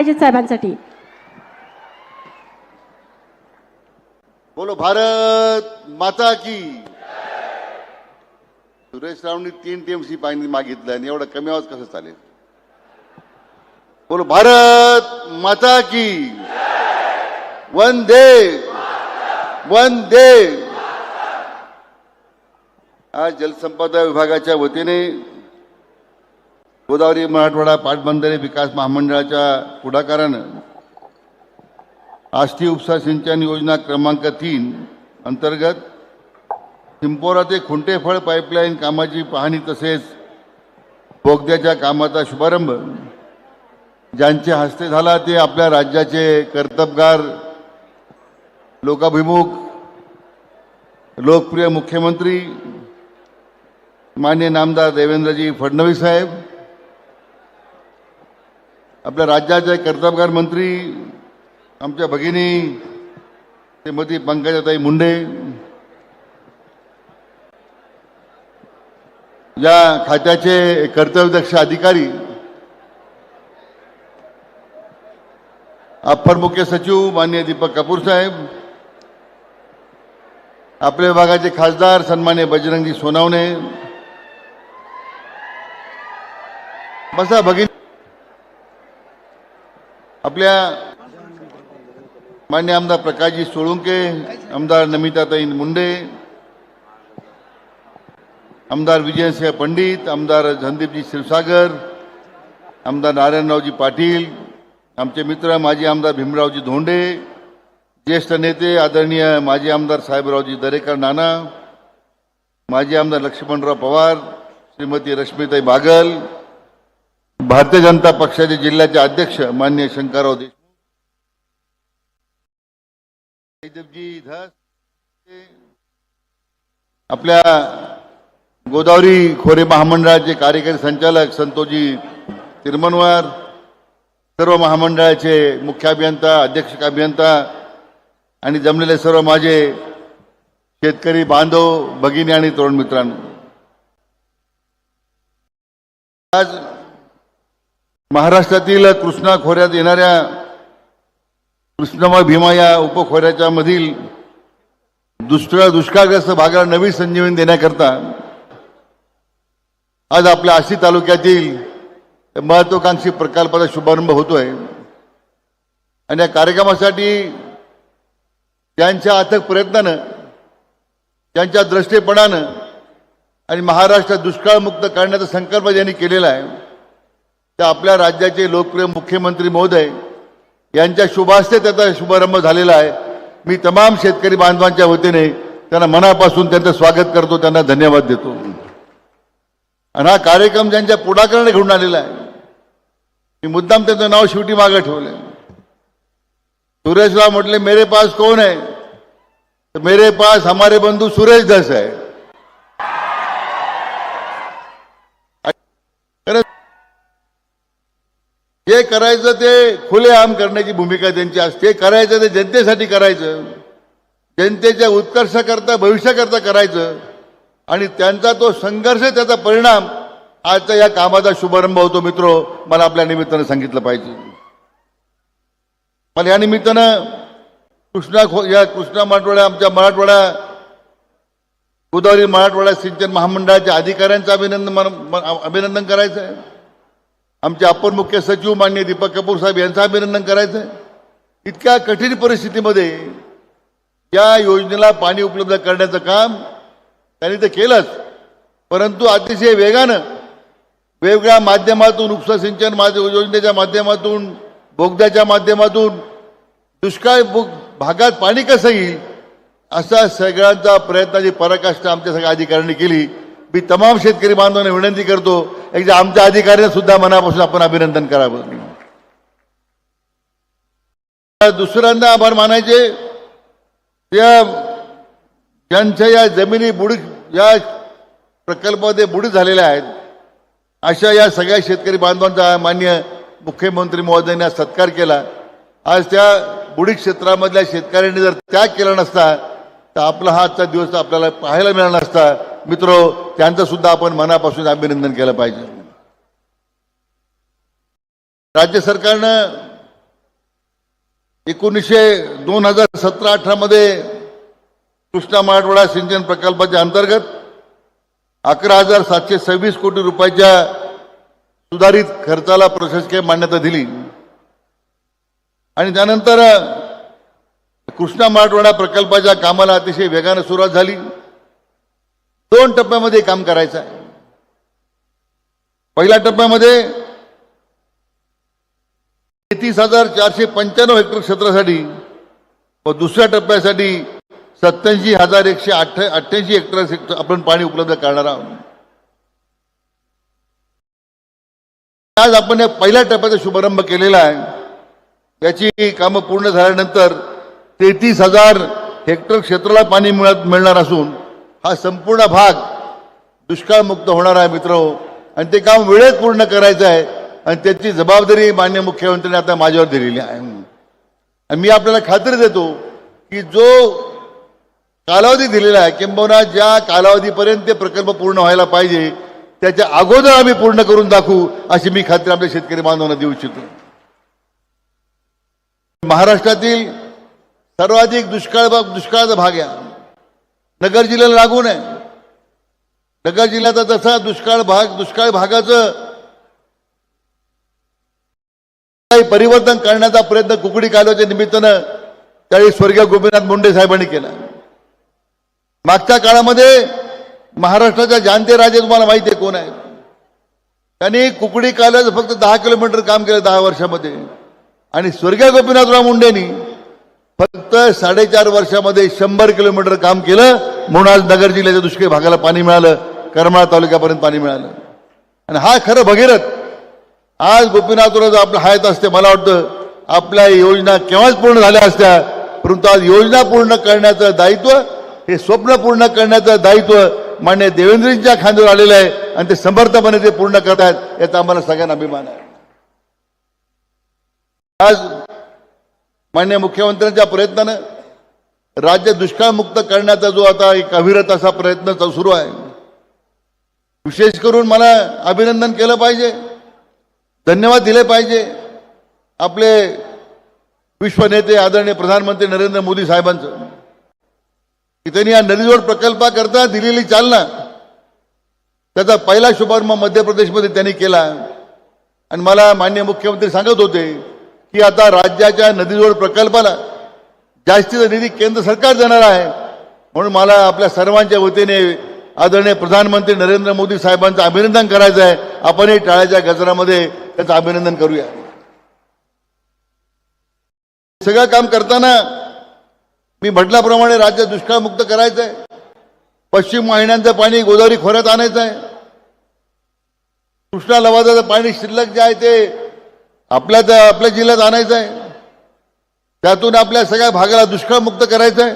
साहेबांसाठी बोलो भारत माता की। सुरेश रावनी 3 टीएमसी पाणी मागितलं आणि एवढा कमी आवाज कसं चालेल? बोलो भारत माता की। वंदे वंदे। आज जलसंपदा विभागाच्या वतीने गोदावरी मराठवाडा पाटबंधारे विकास महामंडळाच्या पुढाकारानं आष्टी उपसा सिंचन योजना क्रमांक 3 अंतर्गत पिंपोरा ते खुंटेफळ पाईपलाईन कामाची पाहणी तसेच बोगद्याच्या कामाचा शुभारंभ ज्यांच्या हस्ते झाला ते आपल्या राज्याचे कर्तबगार लोकाभिमुख लोकप्रिय मुख्यमंत्री माननीय नामदार देवेंद्रजी फडणवीस साहेब, आपल्या राज्याचे कर्तबगार मंत्री आमच्या भगिनी श्रीमती पंकजाताई मुंडे, या खात्याचे कर्तव्यदक्ष अधिकारी, अप्पर मुख्य सचिव माननीय दीपक कपूर साहेब, आपल्या विभागाचे खासदार सन्मान्य बजरंगी सोनावणे, बसा भगिनी, आपल्या मान्य आमदार प्रकाशजी सोळुंके, आमदार नमिताताई मुंडे, आमदार विजयसिंह पंडित, आमदार संदीपजी क्षीरसागर, आमदार नारायणरावजी पाटील, आमचे मित्र माजी आमदार भीमरावजी धोंडे, ज्येष्ठ नेते आदरणीय माजी आमदार साहेबरावजी दरेकर नाना, माजी आमदार लक्ष्मणराव पवार, श्रीमती रश्मीताई बागल, भारतीय जनता पक्षाचे जिल्ह्याचे अध्यक्ष माननीय शंकरराव देशमुख, जयदेवजी धस, आपल्या गोदावरी खोरे महामंडळाचे कार्यकारी संचालक संतोषजी तिरमनवार, सर्व महामंडळाचे मुख्य अभियंता, अध्यक्ष अभियंता आणि जमलेले सर्व माझे शेतकरी बांधव, भगिनी आणि तरुण मित्रांनो, आज महाराष्ट्रातील कृष्णा खोऱ्यात येणाऱ्या कृष्णमय भीमा या उपखोऱ्याच्या मधील दुष्काळग्रस्त भागाला नवी संजीवनी देण्याकरता आज आपल्या आष्टी तालुक्यातील महत्वाकांक्षी प्रकल्पाचा शुभारंभ होतोय आणि या कार्यक्रमासाठी त्यांच्या अथक प्रयत्नानं, त्यांच्या दृष्टीपणानं आणि महाराष्ट्र दुष्काळमुक्त करण्याचा संकल्प ज्यांनी केलेला आहे त्या आपल्या राज्याचे लोकप्रिय मुख्यमंत्री महोदय यांच्या शुभास्ते त्याचा शुभारंभ झालेला आहे। मी तमाम शेतकरी बांधवांच्या वतीने त्यांना मनापासून त्यांचं स्वागत करतो, त्यांना धन्यवाद देतो। आणि हा कार्यक्रम ज्यांच्या पुढाकाराने घेऊन आलेला आहे, मी मुद्दाम त्यांचं नाव शेवटी मागे ठेवलंय। सुरेशराव म्हटले मेरे पास कौन है, तो मेरे पास हमारे बंधू सुरेश धस है। जे करायचं ते खुलेआम करण्याची भूमिका त्यांची असते। करायचं ते जनतेसाठी करायचं, जनतेच्या उत्कर्षाकरता भविष्याकरता करायचं आणि त्यांचा तो संघर्ष, त्याचा परिणाम आजच्या या कामाचा शुभारंभ होतो। मित्रो, मला आपल्या निमित्तानं सांगितलं पाहिजे। मला या निमित्तानं कृष्णा मराठवाडा, आमच्या मराठवाडा गोदावरी मराठवाडा सिंचन महामंडळाच्या अधिकाऱ्यांचं अभिनंदन करायचं आहे। आमचे अप्पर मुख्य सचिव माननीय दीपक कपूर साहेब यांचं अभिनंदन करायचं आहे। इतक्या कठीण परिस्थितीमध्ये या योजनेला पाणी उपलब्ध करण्याचं काम त्यांनी तर केलंच, परंतु अतिशय वेगानं वेगवेगळ्या माध्यमातून, उपसा सिंचन योजनेच्या माध्यमातून, बोगद्याच्या माध्यमातून दुष्काळ भागात पाणी कसं येईल असा सगळ्यांचा प्रयत्नाची पराकाष्ठा आमच्या सगळ्या अधिकाऱ्यांनी केली। मी तमाम शेतकरी बांधवांना विनंती करतो, एकदा आमच्या अधिकाऱ्यांना सुद्धा मनापासून आपण अभिनंदन करावं। दुसऱ्यांदा आभार मानायचे ज्यांच्या या जमिनी बुडीत, या प्रकल्पामध्ये बुडीत झालेल्या आहेत, अशा या सगळ्या शेतकरी बांधवांचा माननीय मुख्यमंत्री महोदयांनी सत्कार केला। आज त्या बुडीत क्षेत्रामधल्या शेतकऱ्यांनी जर त्याग केला नसता तर आपला हा आजचा दिवस आपल्याला पाहायला मिळाला नसता। मित्रो, त्यांचं सुद्धा आपण मनापासून अभिनंदन केलं पाहिजे। राज्य सरकारनं 2017-18 मध्ये कृष्णा मराठवाडा सिंचन प्रकल्पाच्या अंतर्गत 11,726 कोटी रुपयाच्या सुधारित खर्चाला प्रशासकीय मान्यता दिली आणि त्यानंतर कृष्णा मराठवाडा प्रकल्पाच्या कामाला अतिशय वेगाने सुरुवात झाली. 2 टप्प्यामध्ये काम करायचं आहे. पहिल्या टप्प्यामध्ये 33,495 हेक्टर क्षेत्रासाठी व दुसऱ्या टप्प्यासाठी 87,188 हेक्टर आपण पाणी उपलब्ध करणार आहोत. आज आपण या पहिल्या टप्प्याचा शुभारंभ केलेला आहे. याची कामं पूर्ण झाल्यानंतर 33,000 हेक्टर क्षेत्राला पाणी मिळणार असून हा संपूर्ण भाग दुष्काळमुक्त होणार आहे मित्रहो. आणि ते काम वेळेत पूर्ण करायचं आहे आणि त्याची जबाबदारी माननीय मुख्यमंत्र्यांनी आता माझ्यावर दिलेली आहे. आणि मी आपल्याला खात्री देतो की जो कालावधी दिलेला आहे किंबहुना ज्या कालावधीपर्यंत ते प्रकल्प पूर्ण व्हायला पाहिजे त्याच्या अगोदर आम्ही पूर्ण करून दाखवू अशी मी खात्री आपल्या शेतकरी बांधवांना देऊ इच्छितो. महाराष्ट्रातील सर्वाधिक दुष्काळाचा भाग आहे नगर जिल्ह्याला लागून आहे. नगर जिल्ह्याचा तसा दुष्काळ भागाचं काही परिवर्तन करण्याचा प्रयत्न कुकडी कालव्याच्या निमित्तानं त्यावेळी स्वर्गीय गोपीनाथ मुंडे साहेबांनी केला. मागच्या काळामध्ये महाराष्ट्राच्या जाणते राजे तुम्हाला माहिती आहे कोण आहे. त्यांनी कुकडी कालव्याचं फक्त 10 किलोमीटर काम केलं 10 वर्षामध्ये आणि स्वर्गीय गोपीनाथराव मुंडेंनी फक्त 4.5 वर्षामध्ये 100 किलोमीटर काम केलं. म्हणून आज नगर जिल्ह्याच्या दुष्काळी भागाला पाणी मिळालं, करमाळा तालुक्यापर्यंत पाणी मिळालं. आणि हा खरं भगीरथ आज गोपीनाथराव आपल्या हयात असते मला वाटतं आपल्या योजना केव्हाच पूर्ण झाल्या असत्या. परंतु आज योजना पूर्ण करण्याचं दायित्व, हे स्वप्न पूर्ण करण्याचं दायित्व माननीय देवेंद्रजींच्या खांद्यावर आलेलं आहे आणि ते समर्थपणे ते पूर्ण करतायत याचा आम्हाला सगळ्यांना अभिमान आहे. आज माननीय मुख्यमंत्र्यांच्या प्रयत्नानं राज्य दुष्काळमुक्त करण्याचा जो आता एक अविरत असा प्रयत्न सुरू आहे. विशेष करून मला अभिनंदन केलं पाहिजे, धन्यवाद दिले पाहिजे आपले विश्वनेते आदरणीय प्रधानमंत्री नरेंद्र मोदी साहेबांचं की त्यांनी या नदीजोड प्रकल्पाकरता दिलेली चालना त्याचा पहिला शुभारंभ मध्य प्रदेशमध्ये त्यांनी केला. आणि मला माननीय मुख्यमंत्री सांगत होते की आता राज्याच्या नदीजोड प्रकल्पाला जास्तीचा निधी केंद्र सरकार देणार आहे. म्हणून मला आपल्या सर्वांच्या वतीने आदरणीय प्रधानमंत्री नरेंद्र मोदी साहेबांचं अभिनंदन करायचं आहे. आपणही टाळ्याच्या गजरामध्ये त्याचं अभिनंदन करूया. सगळं काम करताना मी म्हटल्याप्रमाणे राज्य दुष्काळमुक्त करायचं आहे. पश्चिम वाहिन्यांचं पाणी गोदावरी खोऱ्यात आणायचं आहे. कृष्णा लवादाचं पाणी शिल्लक जे आहे ते आपल्या जिल्ह्यात आणायचं आहे. त्यातून आपल्या सगळ्या भागाला दुष्काळमुक्त करायचं आहे.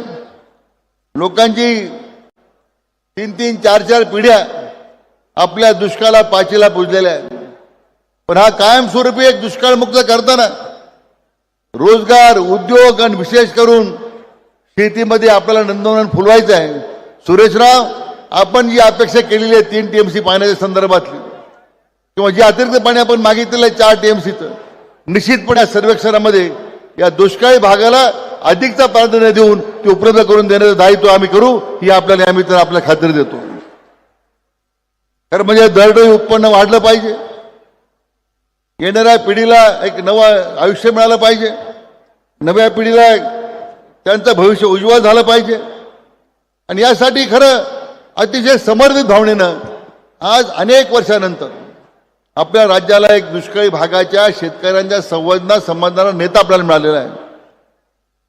लोकांची 3-3, 4-4 पिढ्या आपल्या दुष्काळाला पाचीला पुजलेल्या आहेत. पण हा कायमस्वरूपी एक दुष्काळमुक्त करताना रोजगार, उद्योग आणि विशेष करून शेतीमध्ये आपल्याला नंदनवन फुलवायचं आहे. सुरेशराव, आपण जी अपेक्षा केलेली आहे 3 TMC पाण्याच्या संदर्भातली किंवा जे अतिरिक्त पाणी आपण मागितलेलं आहे 4 TMCचं, निश्चितपणे या सर्वेक्षणामध्ये या दुष्काळी भागाला अधिकचा प्राधान्य देऊन ते उपलब्ध करून देण्याचं दायित्व आम्ही करू ही आपल्याला आम्ही तर आपल्याला खात्री देतो. कारण म्हणजे दरडोई उत्पन्न वाढलं पाहिजे, येणाऱ्या पिढीला एक नवं आयुष्य मिळालं पाहिजे, नव्या पिढीला त्यांचं भविष्य उज्ज्वल झालं पाहिजे. आणि यासाठी खरं अतिशय समर्पित भावनेनं आज अनेक वर्षानंतर आपल्या राज्याला एक दुष्काळी भागाच्या शेतकऱ्यांच्या संवादाला नेता आपल्याला मिळालेला आहे.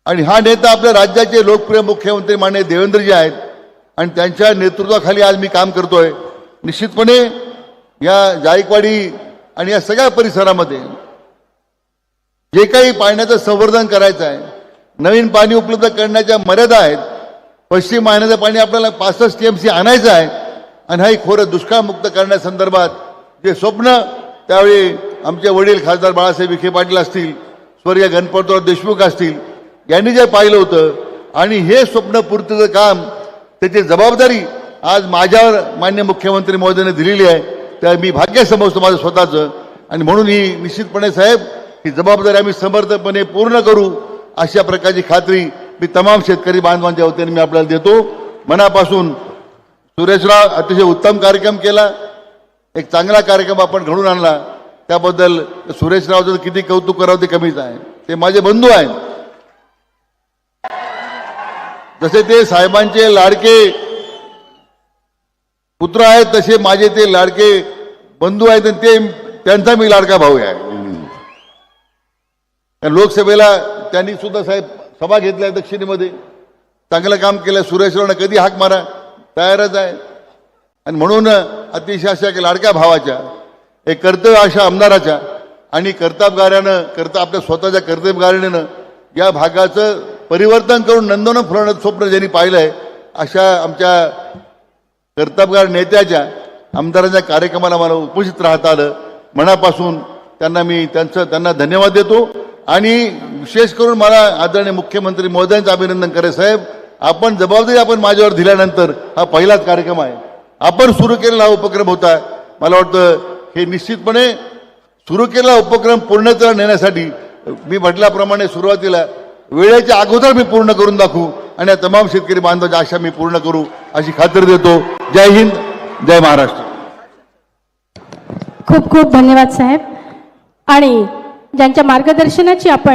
आणि हा नेता आपल्या राज्याचे लोकप्रिय मुख्यमंत्री माननीय देवेंद्रजी आहेत आणि त्यांच्या नेतृत्वाखाली आज मी काम करतोय. निश्चितपणे या जायकवाडी आणि या सगळ्या परिसरामध्ये जे काही पाण्याचं संवर्धन करायचं आहे, नवीन पाणी उपलब्ध करण्याच्या मर्यादा आहेत. पश्चिम वाहिन्याचं पाणी आपल्याला 65 TMC आणायचं आहे आणि हा खोरं दुष्काळमुक्त करण्यासंदर्भात जे स्वप्न त्यावेळी आमचे वडील खासदार बाळासाहेब विखे पाटील असतील, स्वर्गीय गणपतराव देशमुख असतील यांनी जे पाहिलं होतं आणि हे स्वप्न पूर्तीचं काम त्याची जबाबदारी आज माझ्यावर माननीय मुख्यमंत्री महोदयांनी दिलेली आहे. त्या मी भाग्य समजतो माझं स्वतःचं. आणि म्हणून ही निश्चितपणे साहेब ही जबाबदारी आम्ही समर्थपणे पूर्ण करू अशा प्रकारची खात्री मी तमाम शेतकरी बांधवांच्या वतीने मी आपल्याला देतो मनापासून. सुरेशराव अतिशय उत्तम कार्यक्रम केला, एक चांगला कार्यक्रम आपण घडून आणला, त्याबद्दल सुरेशरावचं किती कौतुक करावं ते कमीच आहे. ते माझे बंधू आहेत, जसे ते साहेबांचे लाडके पुत्र आहेत तसे माझे ते लाडके बंधू आहेत आणि ते त्यांचा मी लाडका भाऊ आहे. लोकसभेला त्यांनी सुद्धा साहेब सभा घेतल्या दक्षिणेमध्ये, चांगलं काम केलं. सुरेशरावनं कधी हाक मारा तयारच आहे. आणि म्हणून अतिशय अशा लाडक्या भावाच्या, एक कर्तव्य अशा आमदाराच्या आणि कर्तबगाऱ्यानं आपल्या स्वतःच्या कर्तबगारीनं या भागाचं परिवर्तन करून नंदन फुलवण्याचं स्वप्न ज्यांनी पाहिलं आहे, अशा आमच्या कर्तबगार नेत्याच्या आमदारांच्या कार्यक्रमाला मला उपस्थित राहता आलं. मनापासून त्यांना धन्यवाद देतो. आणि विशेष करून मला आदरणीय मुख्यमंत्री महोदयांचं अभिनंदन करे. साहेब, आपण जबाबदारी आपण माझ्यावर दिल्यानंतर हा पहिलाच कार्यक्रम आहे. आपण सुरू केलेला हा उपक्रम होता. मला वाटतं हे निश्चितपणे सुरू केलेला उपक्रम पूर्णतेला नेण्यासाठी मी म्हटल्याप्रमाणे सुरुवातीला वेळेच्या अगोदर मी पूर्ण करून दाखवू आणि या तमाम शेतकरी बांधवांच्या आशा मी पूर्ण करू अशी खात्री देतो. जय हिंद, जय महाराष्ट्र. खूप खूप धन्यवाद साहेब. आणि ज्यांच्या मार्गदर्शनाची आपण